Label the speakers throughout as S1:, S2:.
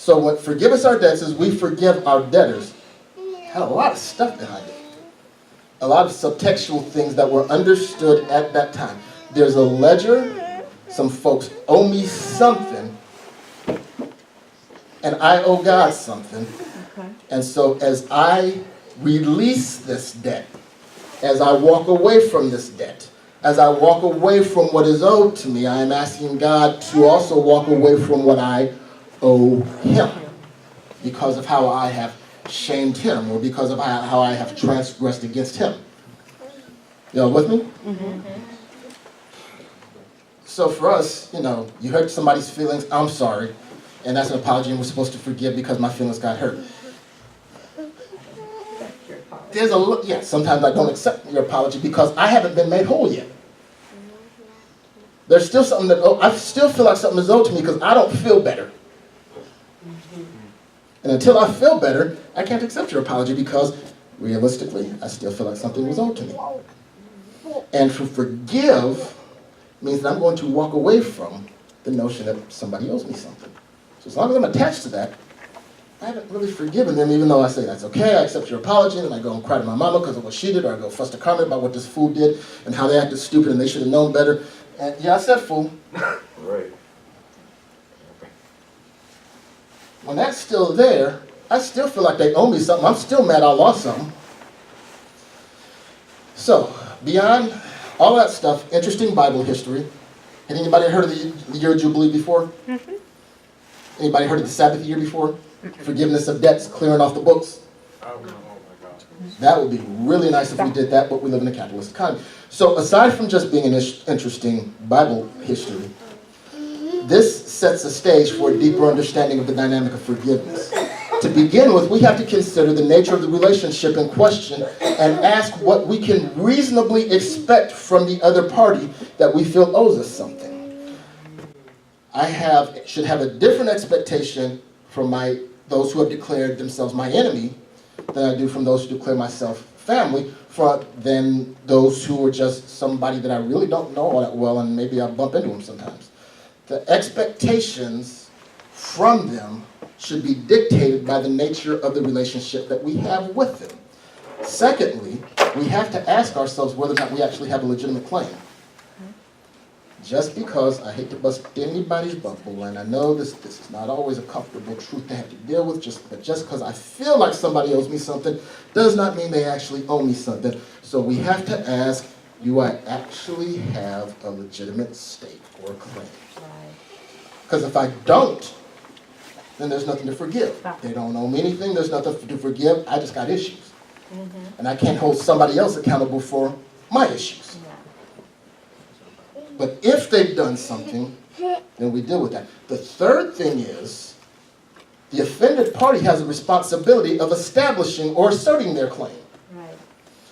S1: So what forgive us our debts is we forgive our debtors. Had a lot of stuff behind it. A lot of subtextual things that were understood at that time. There's a ledger. Some folks owe me something. And I owe God something.
S2: Okay.
S1: And so as I release this debt, as I walk away from this debt, as I walk away from what is owed to me, I am asking God to also walk away from what I owe him because of how I have shamed him or because of how I have transgressed against him. Y'all with me?
S2: Mm-hmm.
S1: So for us, you hurt somebody's feelings, I'm sorry. And that's an apology, and we're supposed to forgive because my feelings got hurt. Sometimes I don't accept your apology because I haven't been made whole yet. There's still something I still feel like something is owed to me because I don't feel better. And until I feel better, I can't accept your apology because realistically, I still feel like something was owed to me. And to forgive means that I'm going to walk away from the notion that somebody owes me something. So as long as I'm attached to that, I haven't really forgiven them, even though I say that's okay, I accept your apology, and I go and cry to my mama because of what she did, or I go fuss to Carmen about what this fool did and how they acted stupid and they should have known better. And yeah, I said fool.
S3: Right.
S1: When that's still there, I still feel like they owe me something. I'm still mad I lost something. So, beyond all that stuff, interesting Bible history. Had anybody heard of the year of Jubilee before?
S2: Mm-hmm.
S1: Anybody heard of the Sabbath year before? Forgiveness of debts, clearing off the books.
S3: Oh my God.
S1: That would be really nice if we did that, but we live in a capitalist economy. So aside from just being an interesting Bible history, this sets a stage for a deeper understanding of the dynamic of forgiveness. To begin with, we have to consider the nature of the relationship in question and ask what we can reasonably expect from the other party that we feel owes us something. Should have a different expectation from those who have declared themselves my enemy than I do from those who declare myself family, than those who are just somebody that I really don't know all that well and maybe I bump into them sometimes. The expectations from them should be dictated by the nature of the relationship that we have with them. Secondly, we have to ask ourselves whether or not we actually have a legitimate claim. Just because, I hate to bust anybody's bubble, and I know this is not always a comfortable truth to have to deal with, but just because I feel like somebody owes me something does not mean they actually owe me something. So we have to ask, do I actually have a legitimate stake or claim? Because if I don't, then there's nothing to forgive. They don't owe me anything, there's nothing to forgive, I just got issues. And I can't hold somebody else accountable for my issues. But if they've done something, then we deal with that. The third thing is, the offended party has a responsibility of establishing or asserting their claim.
S2: Right.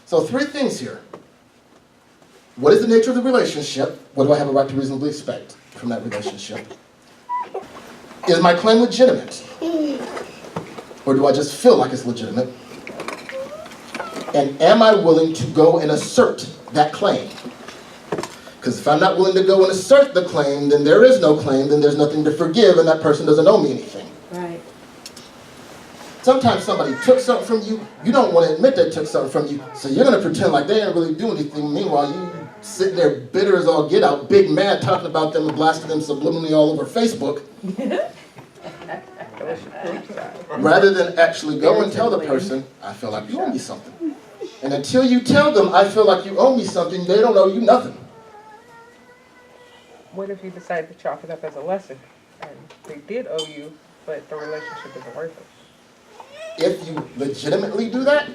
S1: So 3 things here. What is the nature of the relationship? What do I have a right to reasonably expect from that relationship? Is my claim legitimate? Or do I just feel like it's legitimate? And am I willing to go and assert that claim? Because if I'm not willing to go and assert the claim, then there is no claim, then there's nothing to forgive, and that person doesn't owe me anything.
S2: Right.
S1: Sometimes somebody took something from you, you don't want to admit they took something from you, so you're going to pretend like they didn't really do anything. Meanwhile, you sitting there bitter as all get out, big mad, talking about them and blasting them subliminally all over Facebook. Rather than actually go and tell the person, I feel like you owe me something. And until you tell them, I feel like you owe me something, they don't owe you nothing.
S4: What if you decide to chalk it up as a lesson and they did owe you, but the relationship isn't worth it?
S1: If you legitimately do that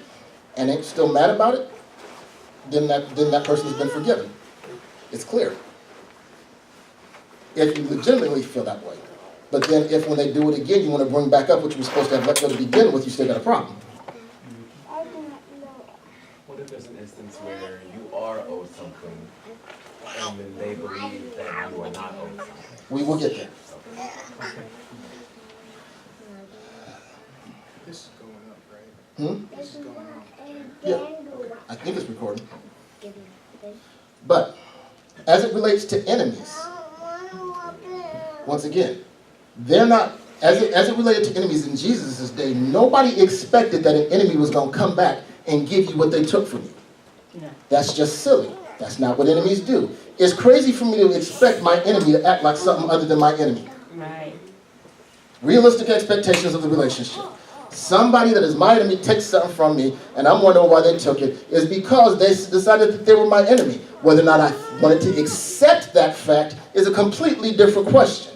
S1: and ain't still mad about it, then that person's been forgiven. It's clear. If you legitimately feel that way. But then if when they do it again, you want to bring back up what you were supposed to have let go to begin with, you still got a problem.
S3: What if there's an instance where you are owed something and then they believe that you are not owed something?
S1: We will get there.
S5: This is going up, right? This is going up.
S1: Yeah, I think it's recording. But as it relates to enemies, once again, they're not as it related to enemies in Jesus' day, nobody expected that an enemy was going to come back and give you what they took from you.
S2: No.
S1: That's just silly. That's not what enemies do. It's crazy for me to expect my enemy to act like something other than my enemy.
S2: Right.
S1: Realistic expectations of the relationship. Somebody that is my enemy takes something from me, and I'm wondering why they took it, is because they decided that they were my enemy. Whether or not I wanted to accept that fact is a completely different question.